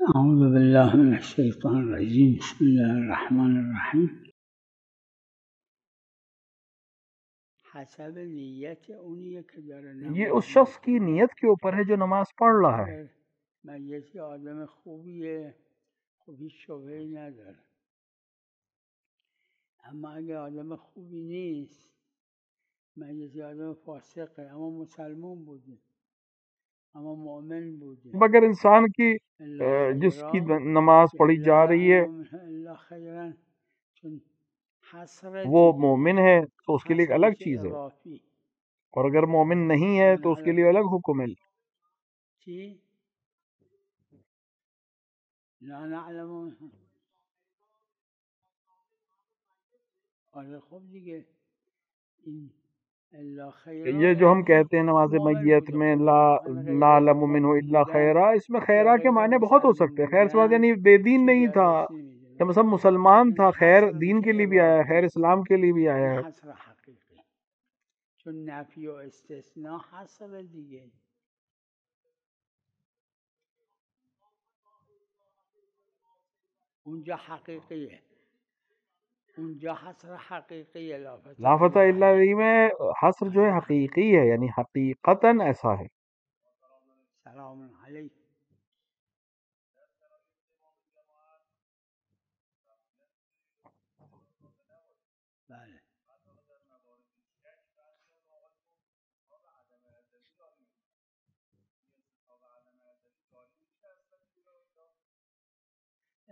اعوذ باللہ من الشیطان الرجیم بسم اللہ الرحمن الرحیم حسب نیت اونیه که داره یہ نماز اس شخص کی نیت کے اوپر ہے جو نماز پڑھ رہا ہے. اگر میت آدم خوبیه خب هیچ شبهه‌ای نداره، اما اگر آدم خوبی نیست، میت آدم فاسقه اما مسلمان بوده اما مؤمن بوده، اگر انسان کی الا جس کی خیرا نماز پڑھی لا جا رہی ہے یعلم منها الا خیرا، چون حسرت وہ دیگه، مومن ہے تو اس کے لیے ایک حسر الگ میشه چیز ہے، اضافی. اور اگر مومن نہیں ہے لا تو اس کے لیے نعلم الگ حکم ہے. چی؟ لا نعلم منها. آره خب دیگه این الا خیرا یہ جو ہم یعنی کہتے ہیں نماز مؤمن میت بوده میں خب لا من غیر نعلم منہ مسلمان الا بودن خیرا، اس میں یا خیرا کے غیر معنی بہت ہو مسلمان سکتے ہیں. خیر سے بات بودن یعنی بے دین چیزی نہیں تھا، ازش کہ نمیدونه، مثلا مسلمان لیکن تھا، خیر حسر دین کے میشه لیے بھی آیا ہے، خیر اضافی، اسلام کے لیے بھی آیا این ہے. حسر حقیقی، چون نفی و استثناء حسر دیگه. اونجا حقیقیه، اونجا حسر حقیقیه، لافتہ لافتہ الا الا علیہ. علیہ میں حسر جو ہے حقیقی ہے، یعنی حقیقتاً ایسا ہے. سلام علیکم. بله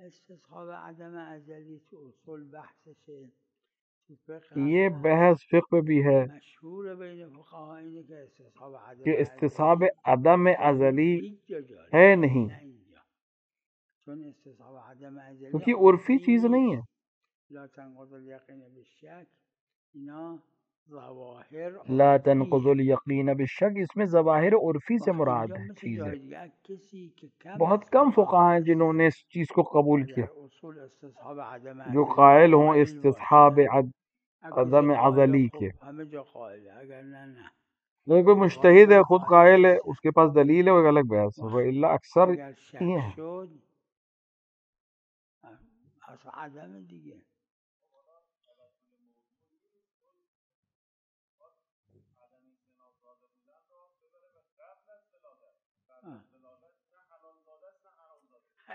استصحاب عدم ازلی تو اصول بحثشه، تو فقه یہ هم هست. بحث فقہ میں بھی ہے مشهور بین فقها اینه که استصحاب عدم کہ استصحاب ازلی عدم ازلی هیچ جا جاری ہے نیست، نہیں، نه اینجا، چون استصحاب عدم ازلی کیونکہ عرفی عرفی چیز نہیں نیست. ہے. لا تنقض الیقین بالشک، اینا ظواهر لا تنقض عرفیه الیقین بالشک، اس میں ظواہر عرفی سے و مراد اینجا ہے مثل چیز ہے. جای دیگه کسی که کم بہت از کم فقها فقہا ہیں هست جنہوں نے اس چیز کو قبول و کیا، در اصول استصحاب عدم جو ازلی قائل ہوں قائل استصحاب باشه. اگه کسی عدم قائل ازلی خب کے. همه جا قائله، اگر نه نه. اگر کوئی اگه مجتہد ہے، غالبا خود قائل قائل ہے، نیستن. اس کے پاس دلیل ہے، وہ ایک الگ بحث ہے، و وہ الا اکثر اگر یہ شک ہیں. شد اصلا عدم دیگه.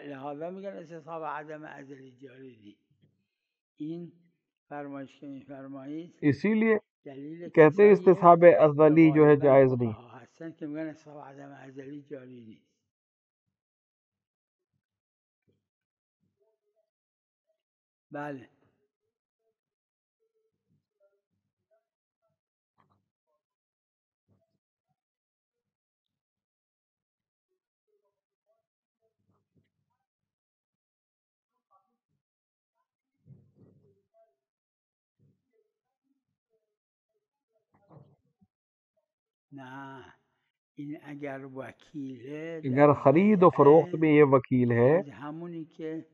لہذا میگن استصحاب عدم ازلی جاری دی. این فرمایش که میفرمایید اسی لیے دلیل کہتے ہیں کساییه استصحاب که ازلی جو ہے غالبا جائز نہیں. فقها هستن که میگن استصحاب عدم ازلی جاری نیست. بله نه، این اگر وکیله در اگر خرید و فروخت بیعه میں یہ وکیل ہے باید همونی که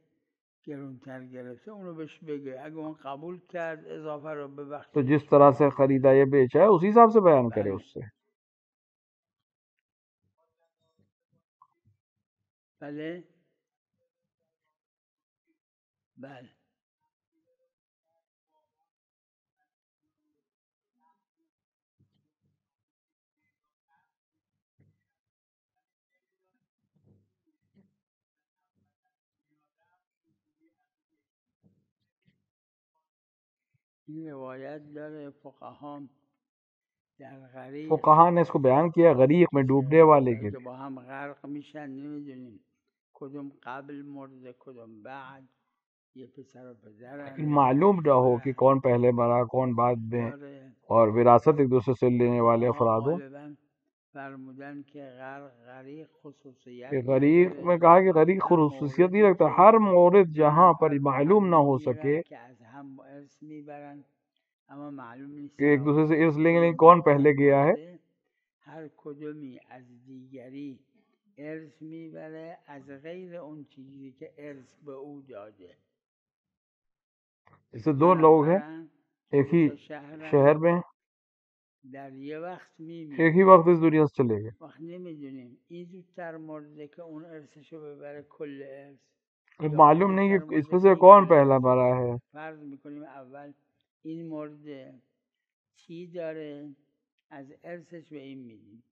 گرونتر گرفته اونو بهش بگه، اگه اون قبول کرد اضافه رو تو ببخشید جس هیچ طرح کاری سے نداره. خریدا یا بیچا ہے اسی حساب سے بیان کرے بله اس سے. بله بله این روایت داره فقهام در غریق فقہا نے اس کو بیان کیا غریق میں ڈوبنے والے کسایی کے که با هم غرق میشن نمیدونیم کدوم قبل مرده کدوم بعد، یه پسر و پدرن یه زن و معلوم نہ ہو کہ شوهرن، کون پہلے مرا کون بعد وجود میں، داره. اور وراثت ایک دوسرے سے لینے والے فقها افراد ہوں. غالبا فرمودن که غریق خصوصیت کہ غریق نداره، میں کہا کہ غریق هر خصوصیت نہیں موردی رکھتا، که ہر مورد دو جہاں پر نفر با معلوم هم نہ ہو سکے میگیرن که از هم ارث میبرن اما معلوم نیست کہ ایک دوسرے سے سوابق ارث لیں گے، نہیں کدوم کون بیشتر پہلے گیا ہے. باشه، هر کدومی از دیگری ارث میبره از غیر اون چیزی که ارث به او داده. جیسے دو دو لوگ ہیں نفرن ایک دو ہی تا شهرن، شہر میں، در یه وقت ایک میمیره، ہی وقت اس دنیا سے چلے گئے. وقت نمیدونیم این زودتر مرده که اون ارثشو ببره کل ارث، معلوم نہیں کہ اس میں سے کون پہلا مرا ہے. فرض میکنیم اول این مرده چی داره از ارثش به این میدیم،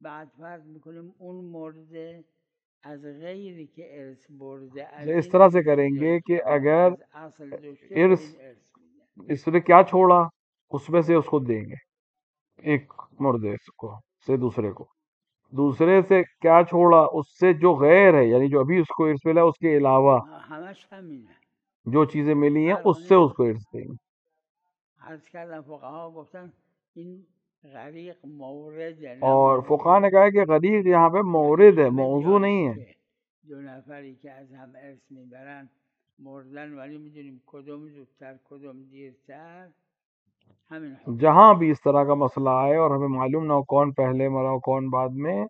بعد فرض میکنیم اون مرده از غیری که ارث برده از اس طرح سے کریں گے کہ اگر ارث اس نے کیا چھوڑا اس میں سے اس کو دیں گے، ایک مردے کو سے دوسرے کو، دوسرے سے کیا چھوڑا اس سے جو غیر ہے، یعنی جو ابھی اس کو ارث ملا اس کے علاوہ جو چیزیں ملی ہیں اس سے اس کو ارث دیں گے. عرض کردم فقها گفتن این غریق مورد، اور فقہا نے کہا کہ غریق یہاں پہ مورد ہے، موضوع نہیں ہے. دو نفری که از هم ارث میبرن مردن ولی میدونیم کدوم زودتر کدوم دیرتر، همین حکم. جہاں بھی اس طرح کا مسئلہ آئے اور ہمیں معلوم نہ ہو کون پہلے مرا ہو کون بعد میں،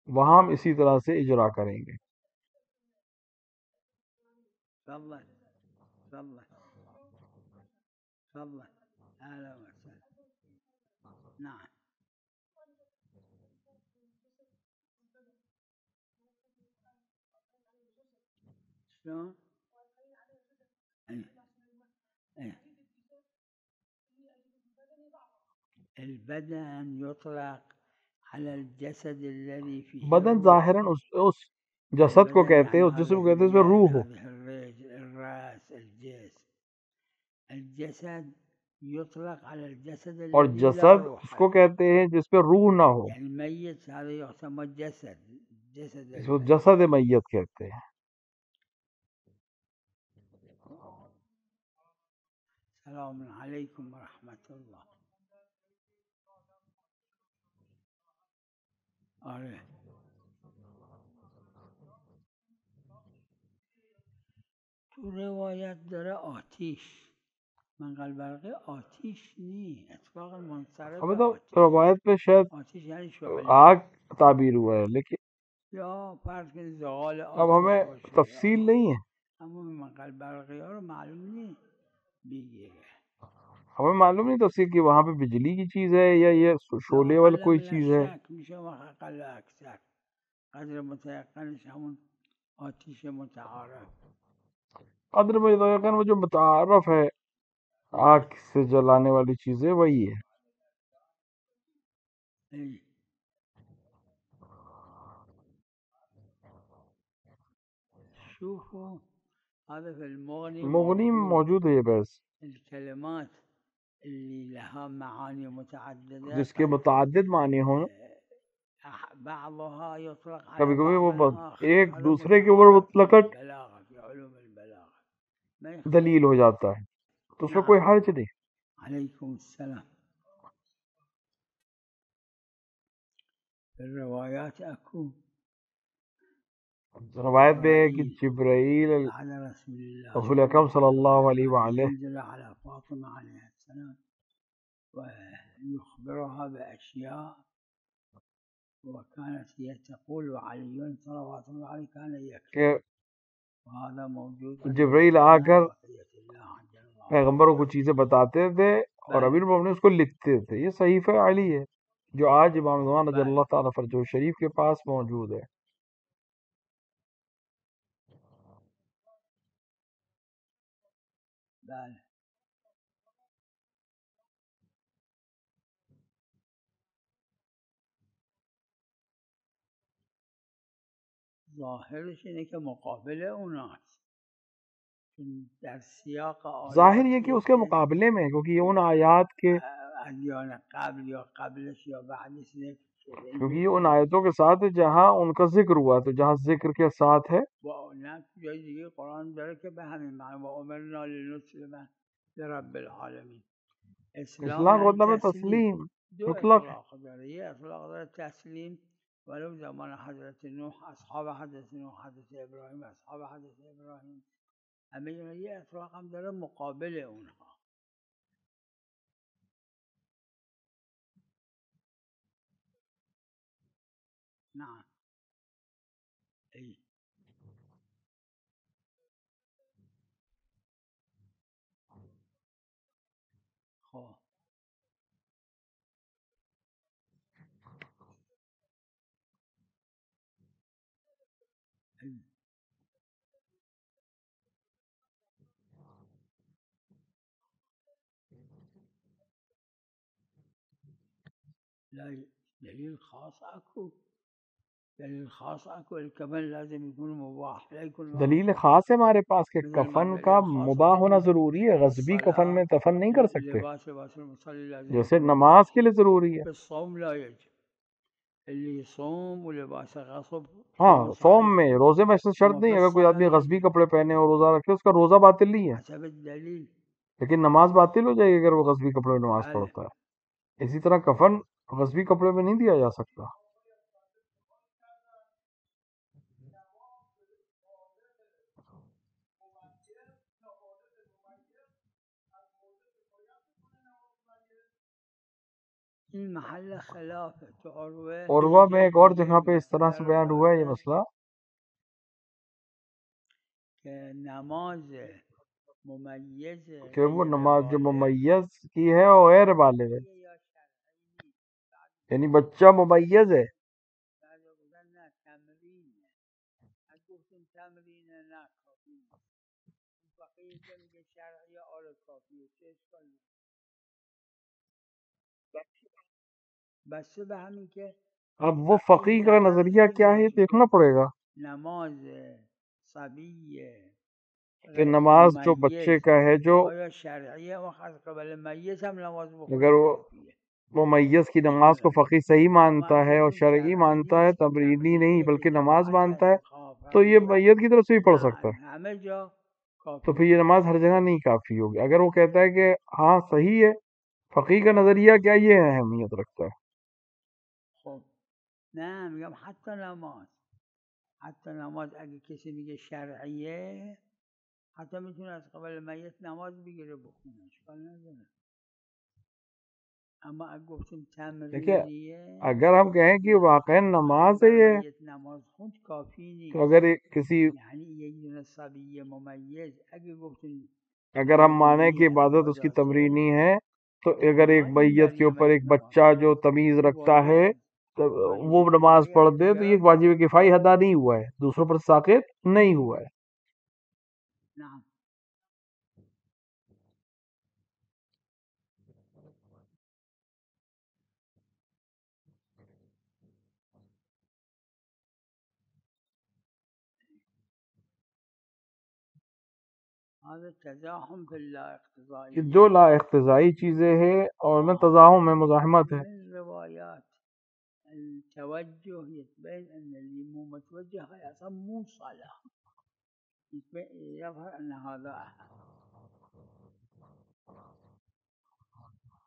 وہاں ہم اسی طرح سے اجرا کریں گے. تفضل تفضل تفضل اهلا وسهلا. نعم شلون؟ البدن يطلق على الجسد الذي فيه بدن ظاہراً اس جسد کو کہتے ہیں، اس جسم کو کہتے ہیں اس میں روح ہو. الراس الجسد يطلق على الجسد اور الذي لا جسد روح اس کو کہتے ہیں جس پہ روح نہ ہو، يعني ميت هذا يسمى جسد اس کو جسد میت کہتے ہیں. السلام علیکم ورحمۃ اللہ. آره تو روایت داره آتیش، منقل برقی آتیش نی، اتفاق منصرف ہمیں تو آتیش. روایت پہ شاید آتیش یعنی شعله آگ تعبیر ہوا ہے، لیکن یا فرض کنید زغال اب آتش ہمیں باشه. تفصیل نہیں ہے، اما منقل برقی ها رو معلوم نی بگیره. ہمیں معلوم نہیں تفصیل کہ وہاں پہ بجلی کی چیز ہے یا یہ شعلے والی کوئی چیز ہے. میشه اقل اکثر قدر متیقنش همون آتیش متعارف. قدر متیقن وہ جو متعارف ہے آگ سے جلانے والی چیزیں وہی ہے. شوفوا هذا في المغني مغنی میں موجود ہے یہ بحث، الكلمات اللي لها معاني متعددة جس کے متعدد معنی ہوں، بعضها يطلق على کبھی کبھی وہ بعض الآخر. ایک هذا دوسرے کے اوپر مطلق البلاغة في علوم البلاغة دلیل ہو جاتا ہے، تو اس میں کوئی حرج نہیں. عليكم السلام. الروایات اكو روایت میں ہے کہ جبرائیل رسول اکرم صلی اللہ علیہ وآلہ ينزل على فاطمة عليه السلام ويخبرها بأشياء وكانت هي تقول وعلي صلوات الله عليه كان يكفي، کہ وهذا موجود. جبرائیل آ کر پیغمبروں کو چیزیں بتاتے تھے اور امیر المومنین اس کو لکھتے تھے. یہ صحیفہ علی ہے جو آج امام زمان رضی اللہ تعالیٰ فرجہ شریف کے پاس موجود ہے. بله ظاهرش اینه که مقابل اوناست، در سیاق آیات ظاہر یہ کہ اس کے مقابلے میں، کیونکہ یہ ان آیات کے ادیان قبل یا قبلش یا بعدش کیونکہ یہ ان آیتوں کے ساتھ ہے جہاں ان کا ذکر ہوا، تو جہاں ذکر کے ساتھ ہے. نه جای دیگه قرآن داره که به همین معنی و امرنا لنسلم لرب العالمین. اسلام کا مطلب ہے تسلیم دو مطلق. اطلاق داره، یه اطلاق داره تسلیم ولو زمان حضرت نوح، اصحاب حضرت نوح، حضرت ابراهیم، اصحاب حضرت ابراهیم، همه یه اطلاق هم داره مقابل اونها. نعم ای خب لا دليل خاص اكو، دلیل خاص اكو الكفن لازم يكون مباح لا يكون دلیل خاص ہے ہمارے پاس کہ مثل ما کفن کا دلیل خاص مباح ہونا اكو ضروری ہے، غصبی کفن میں کفن نہیں کر سکتے، لباس المصلي لازم جیسے يكون نماز مباح. کے لیے ضروری ہے. بالصوم لا يجب اللي يصوم ولباس غصب ہاں صوم صوم صحيح. میں، روزے میں شرط اما نہیں في ہے، اگر کوئی آدمی الصلاة غصبی کپڑے پہنے اور روزہ رکھے اس کا روزہ باطل نہیں ہے، حسب الدليل. لیکن نماز باطل ہو جائے گی اگر وہ غصبی کپڑے میں نماز هل پڑھتا ہے. اسی طرح کفن غصبی کپڑے میں نہیں دیا جا سکتا. این محل خلاف ہے تو عروہ میں ایک اور جگہ پہ اس طرح سے بیان ہوا ہے یہ مسئلہ کہ نماز ممیز کہ وہ نماز جو ممیز کی ہے وہ غیر بالغ ہے، یعنی بچہ ممیز ہے. بس بہمی کہ اب وہ فقیہ کا نظریہ کیا ہے دیکھنا پڑے گا. نماز صبی کہ نماز جو بچے کا ہے جو آیا شرعیه و خاص قبل میز هم نماز اگر وہ میز کی نماز کو فقیہ صحیح مانتا ہے اور شرعی مانتا ہے، تمرینی نہیں بلکہ نماز مانتا ہے، تو یہ میت کی طرف سے بھی پڑھ سکتا ہے. همه جا تو پھر یہ نماز ہر جگہ نہیں کافی ہوگی. اگر وہ کہتا ہے کہ ہاں صحیح ہے، فقیہ کا نظریہ کیا یہ اہمیت رکھتا ہے. خب نه میگم حتی نماز اگه کسی میگه شرعیه حتی میتونه از قبل میت نماز بگیره بخونه، اشکال نداره. اما اگه گفتیم تمرینیه اگر ہم کہیں کہ واقعا نماز ہے یہ، میت نماز خوند کافی نیست. تو اگر کسی یعنی یک دونه صبی ممیز اگه گفتیم اگر ہم مانیں کہ عبادت اس کی تمرینی ہے، تو اگر ایک میت کے اوپر ایک بچہ جو تمیز رکھتا ہے تو وہ نماز پڑھ دے تو یہ واجب کفائی ادا نہیں ہوا ہے، دوسروں پر ساقط نہیں ہوا ہے. نعم. هذا تزاحم في اللا اقتضائي. یہ دو لا اقتضائی چیزیں ہیں اور میں تزاحم میں مزاحمت ہے. من روايات التوجه يتبين ان اللي مو متوجه هاي اصلا مو صلاة، يظهر ان هذا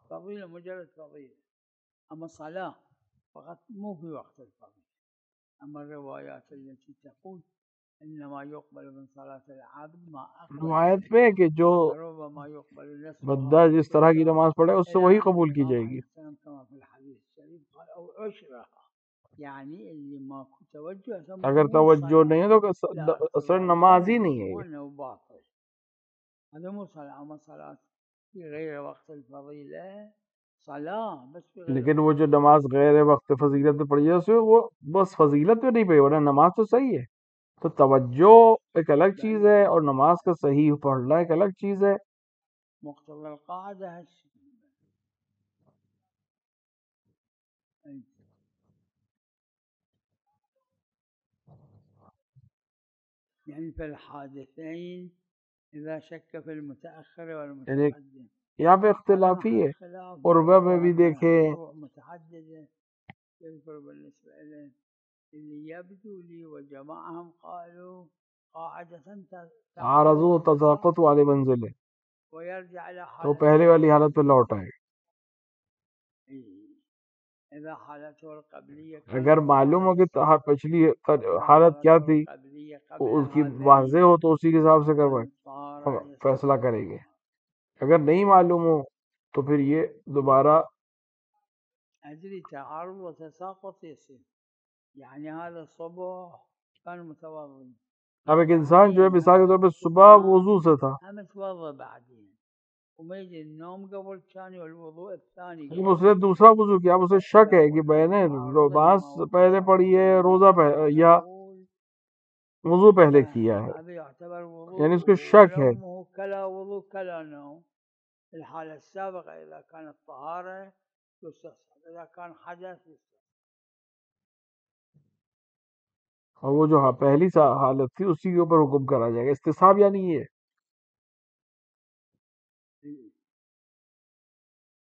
فضيلة مجرد فضيلة، اما صلاة فقط مو في وقت الفضيلة. اما الروايات التي تقول انما يقبل من صلاة العبد ما روایت میں کہ جو ربما يقبل نصف بندہ جس طرح کی نماز پڑھے اس سے وہی قبول کی جائے گی. كما في الحديث الشريف قال او عشرها، يعني اللي ماكو توجه اگر توجہ نہیں ہے تو اصل نماز ہی نہیں ہے یہ. وانه باطل، هذا مو صلاة. اما صلاة في غير وقت الفضيلة صلاة بس في غير لیکن وہ جو نماز غیر وقت فضیلت میں پڑھی ہے اس میں وہ بس فضیلت میں نہیں پڑھی، ورنہ نماز تو صحیح ہے. تو توجہ ایک الگ چیز ہے اور نماز کا صحیح پڑھنا ایک الگ چیز ہے. مقتضى القاعدة يعني في الحادثين إذا شك في المتأخر والمتقدم. یہاں پہ اختلافی ہے. عروہ میں بھی دیکھیں متعددة يذكر بالنسبة إليه اللي يبدو لي وجماعهم قالوا قاعدة عارضو تساقط والے منزل ہے ويرجع إلى تو حالته پہلے والی حالت پہ لوٹ آئے. إذا حالته القبلية اگر معلوم ہو کہ پچھلی حالت کیا تھی اس کی واضح ہو تو اسی کے حساب سے کروائے فیصلہ کریں گے. اگر نہیں معلوم ہو تو پھر یہ دوبارہ أدري تعارض وتساقط يصير. يعني هذا الصبح كان متوضئ، اب ایک انسان جو ہے مثال کے طور پہ صبح وضو سے تھا، هم توضأ بعدين وما يجي النوم قبل الثاني والوضوء الثاني لیکن اس نے دوسرا وضو کیا. اب اسے شک ہے کہ میں نے نماز پہلے پڑھی ہے روزہ یا وضو پہلے کیا ہے، یعنی اس کو شک ہے. كلا وضوء كلا نوم. الحالة السابقة إذا كانت طهارة يستصحب، إذا كان حدث يستصحب. اور وہ جو پہلی حالت تھی اسی کے اوپر حکم کرا جائے گا. استصحاب یعنی یہ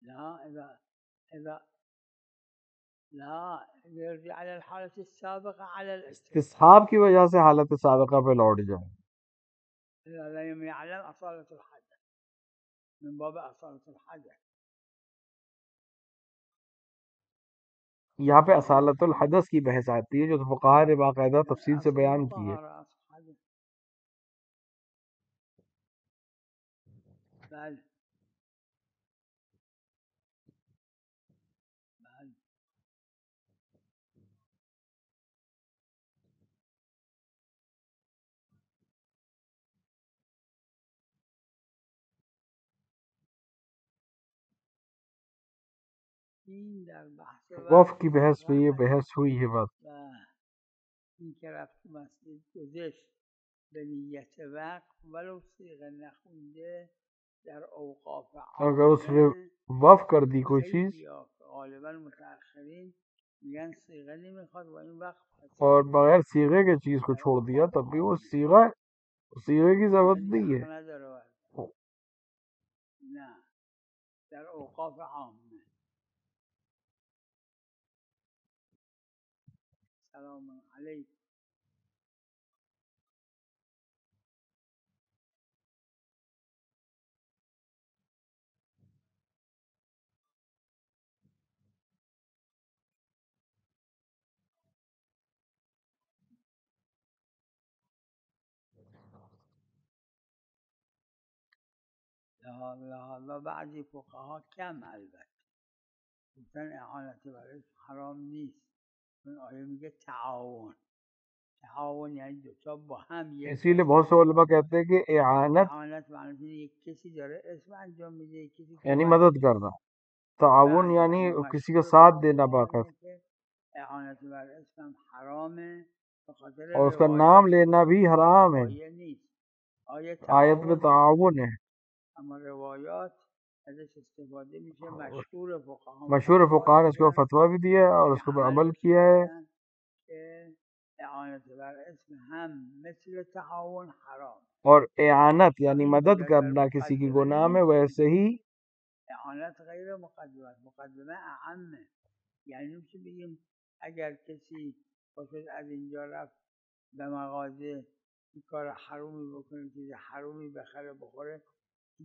لا إذا لا يرجع على الحالة السابقة على الاستثناء. استصحاب کی وجہ سے حالت سابقہ پہ لوٹ جائیں. إذا لم يعلم أصالة الحدث من باب أصالة الحدث. یہاں پہ اصالت الحدث کی بحث آتی ہے جو فقہا نے باقاعدہ تفصیل سے بیان کی ہے. وقف کی بحث پہ یہ بحث ہوئی ہے بات. این که رفت تو مسجد گذشت به نیت وقف ولو صیغه نخونده در اوقاف اگر اس نے وقف کر دی کوئی چیز غالبا متأخرین میگن صیغه نمیخواد و این وقف اور بغیر صیغے کے چیز کو چھوڑ دیا تب بھی وہ صیغہ صیغے کی ضرورت نہیں ہے. نه در اوقاف عامه. سلام علیکم. لحاظا بعضی فقها کم البته گفتن اعانت بر اسم حرام نیست، چون آیه میگه تعاون. تعاون یعنی دوتا با هم. اسی لیے بہت سے علماء کہتے ہیں کہ اعانت معنی یک کسی داره اسم انجام میده، کسی یعنی مدد کرنا. تعاون یعنی کسی کا ساتھ دینا باقاعدہ. اعانت بر اسم حرامه اور اس کا نام لینا بھی حرام ہے. آیت میں تعاون ہے. اما روایات ازش استفاده میشه. مشہور فقہا نے اس کو فتویٰ بھی دیا اور اس کو عمل کیا ہے. اعانت بر اسم هم مثل تعاون حرام. اور اعانت یعنی مدد کرنا کسی کی گناہ میں ویسے ہی اعانت غیر مقدمت، مقدمه اعمه. یعنی میشه بگیم اگر کسی باشد از اینجا رفت به مغازه این کار حرومی بکنه، چیز حرومی بخره بخوره،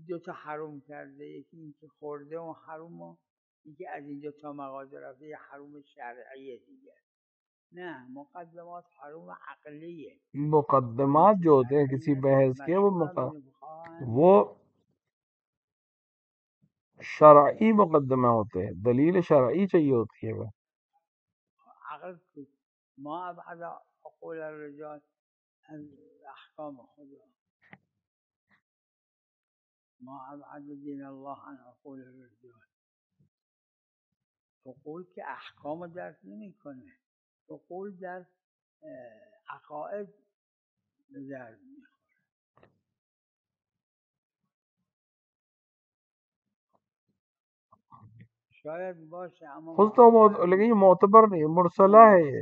دو تا حروم کرده. یکی این که خورده و حروم، و یکی از اینجا تا مغازه رفته یه حروم شرعیه دیگه. نه مقدمات حروم عقلیه. مقدمات جو ہوتے ہیں کسی بحث کے وہ شرعی مقدمہ ہوتے ہیں، دلیل شرعی چاہیے ہوتی ہے. عقل ما ابعد عقول الرجال عن احکام خدا، ما ابعد دین الله عن عقول الرجال. عقول که احکام درک نمیکنه، عقول در عقاید به درد میخوره. شاید باشه اما خود تو لیکن یہ معتبر نہیں، مرسلہ ہے یہ.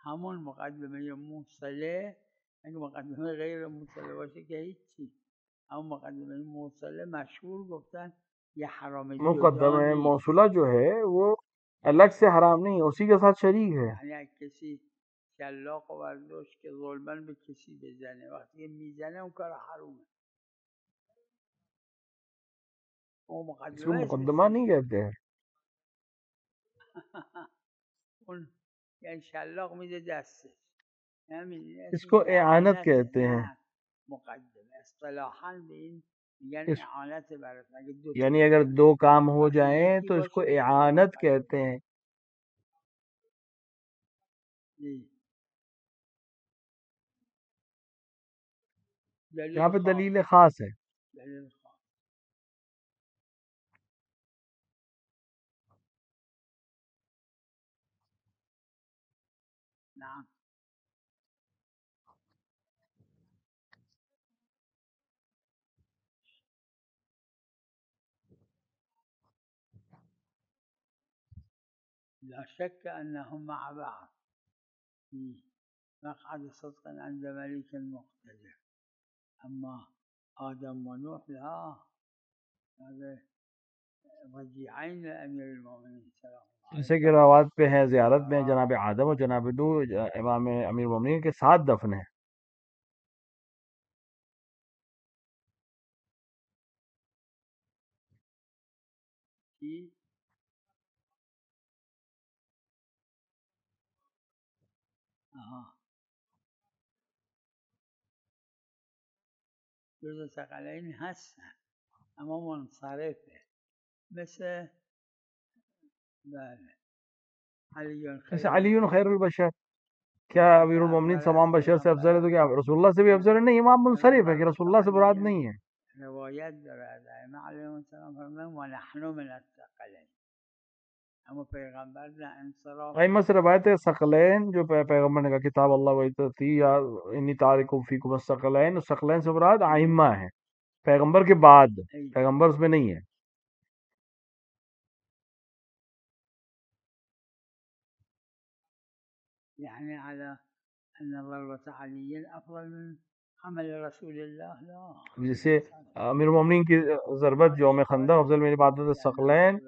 همون مقدمه موصله، اگه مقدمه غیر موصله باشه که هیچی. اما مقدمه موصله مشهور گفتن یہ حرام جدا. مقدمہ موصولہ جو ہے وہ الگ سے حرام نہیں، اسی کے ساتھ شریک ہے. یعنی اگه کسی شلاق و برداشت که ظلماً به کسی بزنه، وقتی که میزنه اون کار حرومه. اس کو مقدمہ نہیں کہتے ہیں. اون یعنی شلاق میده دستش، اس کو اعانت کہتے ہیں. مقدمه اصطلاحاً به این میگن اعانت بر اسم. یعنی اگر دو کام ہو جائیں تو اس کو اعانت کہتے ہیں. یہاں پہ دلیل خاص ہے. نعم لا شك أنهم مع بعض في مقعد صدق عند ملك مقتدر. أما آدم ونوح لا، هذا رجيعين لأمير المؤمنين صلى الله عليه جیسے کہ روایت پہ ہے زیارت میں جناب آدم اور جناب نوح امام امیر المومنین کے ساتھ دفن ہیں. وسلم. جزء ثقلین هستن اما منصرفه، مثل بله جیسے علی خیر البشر، کیا امیر المومنین تمام بشر سے افضل ہے تو کیا رسول اللہ سے بھی افضل ہے؟ نہیں، امام منصرف ہے کہ رسول اللہ سے مراد نہیں ہے. روایت داره از ائمه علیهم السلام فرمودن و نحن من الثقلین، اما پیغمبر در انصراف ائمہ سے روایت ہے ثقلین جو پیغمبر نے کہا کتاب اللہ وحیدتی یا انی تارکم فیکم الثقلین، ثقلین سے مراد ائمہ ہیں پیغمبر کے بعد، پیغمبر اس میں نہیں ہے. يعني على أن ضربة علي أفضل من عمل رسول الله لا. جسے امیر المومنین کی ضربت یوم خندق افضل میری عبادت ثقلین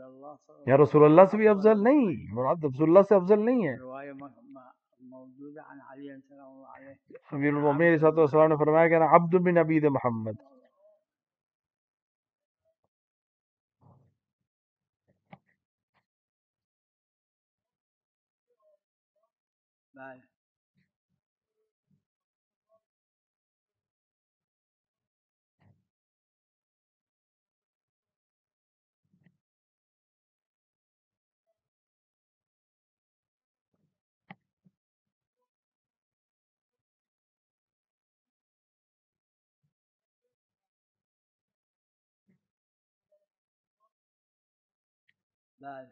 یا رسول اللہ سے بھی افضل نہیں، مراد رسول اللہ سے افضل نہیں ہے. رواية موجودة عن علي سلام الله عليه. امیر المومنین علیہ الصلوۃ والسلام نے فرمایا کہ انا عبد من عبید محمد. بله بله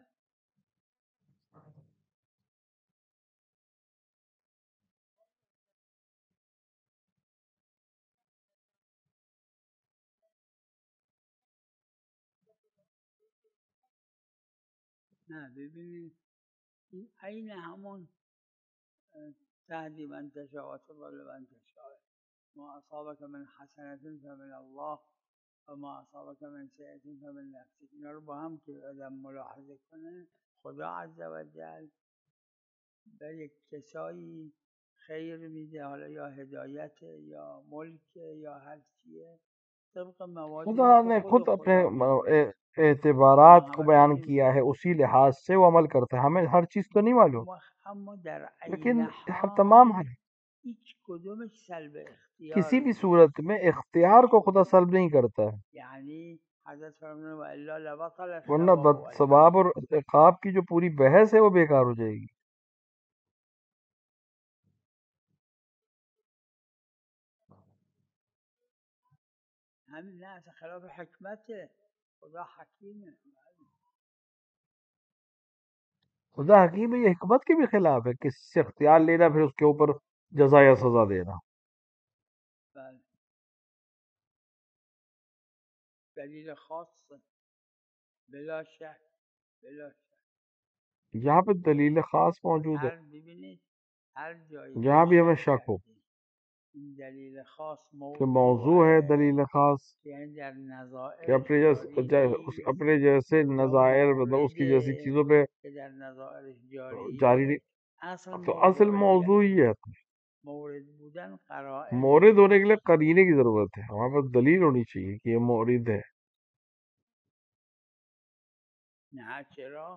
نه ببینید این عین همون تهدی من تشاء و تضل من تشاء، ما أصابك من حسنة فمن الله وما أصابك من سیئة فمن نفسك. اینا رو با هم که آدم ملاحظه کنه، خدا عز و جل به یک کسایی خیر میده، حالا یا هدایت یا ملک یا هر چیه، طبق موادی خدا نے خود اپنے اعتبارات کو بیان کیا ہے، اسی لحاظ سے وہ عمل کرتا ہے. ہمیں ہر چیز تو نہیں معلوم، لیکن ہر تمام هیچ کدومش سلب اختیار کسی بھی صورت میں اختیار کو خدا سلب نہیں کرتا ہے. یعنی حضرت فرمانے والا لبطل ورنہ ثواب اور عقاب کی جو پوری بحث ہے وہ بیکار ہو جائے گی. همین نه اصلا خلاف حکمته، خدا حکیمه. خدا حکیم ہے، یہ حکمت کے بھی خلاف ہے، کسی سے اختیار لینا پھر اس کے اوپر جزا یا سزا دینا. بله دلیل خاص بلا شک بلا شک یہاں پہ دلیل خاص موجود ہے، ببینید هر جایی جہاں بھی ہمیں شک ہو این دلیل خاص کہ موضوع ہے دلیل خاص، یعنی در کہ نظائر اپنے جیسے نظائر مطلب اس کی جیسی چیزوں پہ که در نظائر جاری جاریه نہیں، تو اصل موضوع ہی ہے. مورد بودن قرائن مورد ہونے کے لیے قرینے کی ضرورت ہے، ہمارے پاس دلیل ہونی چاہیے کہ یہ مورد ہے. نه چرا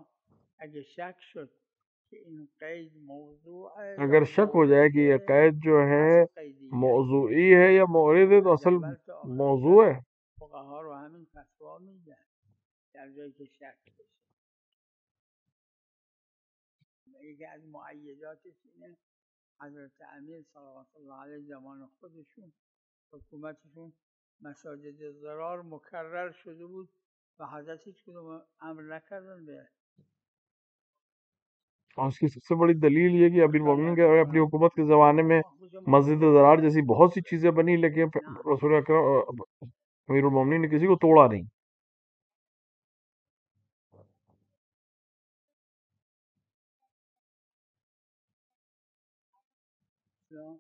اگه شک شد که این قید موضوع ہے، اگر شک ہو جائے کہ یہ قید جو ہے موضوعی ہے یا مورد ہے تو اصل موضوع ہے. فقها رو همین فتوا میدن در جایی که شک بشه. یکی از مؤیداتش اینه حضرت امیر صلوات الله علیه زمان خودشون حکومتشون مساجد ضرار مکرر شده بود و حضرت هیچ کدوم امر نکردن به. اور اس کی سب سے بڑی دلیل یہ کہ امیر المومنین کے اپنی حکومت کے زمانے میں مسجد زرار جیسی بہت سی چیزیں بنی، لیکن رسول اکرم امیر المومنین نے کسی کو توڑا نہیں. شنو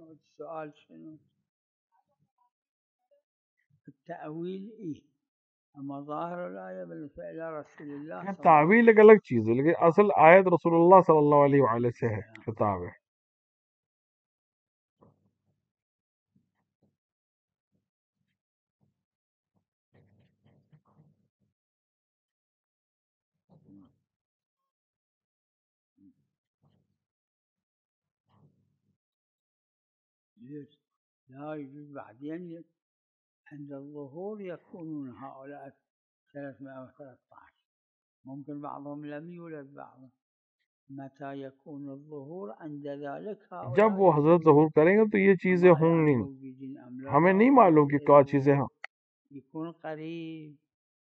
السؤال؟ شنو التأويل؟ اما ظاہر الآية بالنسبة إلى رسول الله صلى الله تعویل ایک الگ چیز ہے، لیکن اصل آیت رسول اللہ صلی اللہ علیہ وآلہ سے ہے، خطاب ہے. لا يجوز بعدين عند الظهور يكونون هؤلاء 313، ممكن بعضهم لم يولد بعضهم. متى يكون الظهور عند ذلك جب وہ حضرت ظہور کریں گے تو یہ چیزیں ہوں گی، ہمیں نہیں معلوم کہ کیا چیزیں ہیں. يكون قريب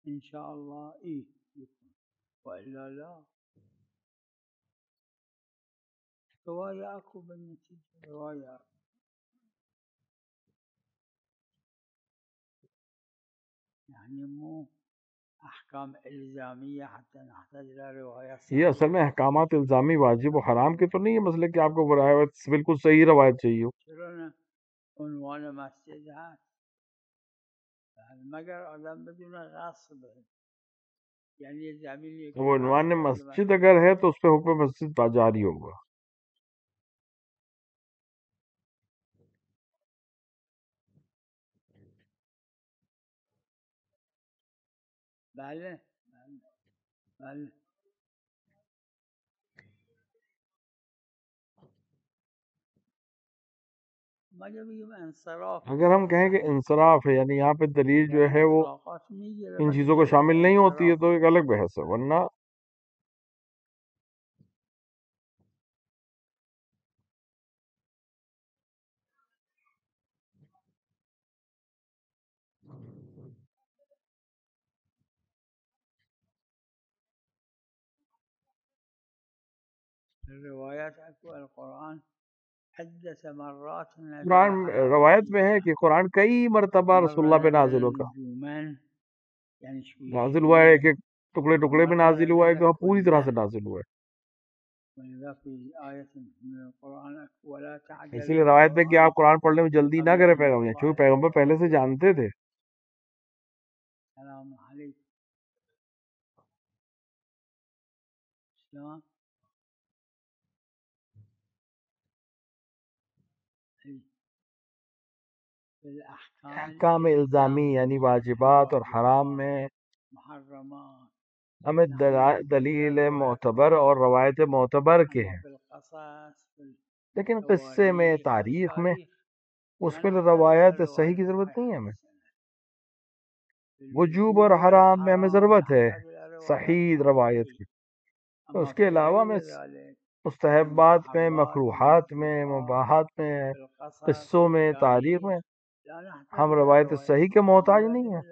ان شاء الله. يكون والا لا. رواية اكو بالنتيجة، رواية يعني مو احکام الزامیہ حتی نحتاج الى روایت. یہ اصل میں احکامات الزامی واجب و حرام کے تو نہیں ہے مسئلہ کہ آپ کو روایت بالکل صحیح روایت چاہیے ہو. عنوان مسجد ہے مگر آدم بدون غصب، یعنی زمین وہ عنوان مسجد اگر ہے تو اس پہ حکم مسجد جاری ہوگا. بله بله. اگر ہم کہیں کہ انصراف ہے، یعنی یہاں پہ دلیل جو ہے وہ ان چیزوں کو شامل نہیں ہوتی ہے تو ایک الگ بحث ہے، ورنہ روایت القرآن عدت مرات قرآن روایت میں ہے کہ قرآن کئی مرتبہ رسول اللہ پہ نازل ہوگا، نازل ہوا ہے، ایک ایک ٹکڑے ٹکڑے میں نازل ہوا ہے کہ پوری طرح سے نازل ہوا ہے. اسی لیے روایت میں کہ آپ قرآن پڑھنے میں جلدی نہ کریں پیغمبر، چونکہ پیغمبر پہلے سے جانتے تھے. السلام علیکم. احکام الزامی یعنی واجبات اور حرام میں ہمیں دلیل معتبر اور روایت معتبر کے ہیں، لیکن قصے میں، تاریخ میں، اس میں روایت صحیح کی ضرورت نہیں ہے. ہمیں وجوب اور حرام میں ہمیں ضرورت ہے صحیح روایت کی. اس کے علاوہ میں مستحبات میں، مکروہات میں، مباحات میں، قصوں میں، تاریخ میں ہم روایت صحیح کے محتاج نہیں ہیں.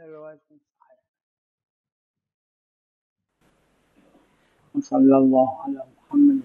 صلی اللہ علیہ محمد.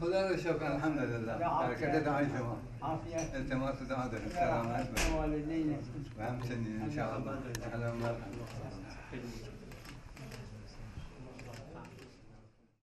خدا کا شکر الحمدللہ. برکت دعای شما. التماس دعا داریم. سلامت باشید. و همچنین ان شاء الله.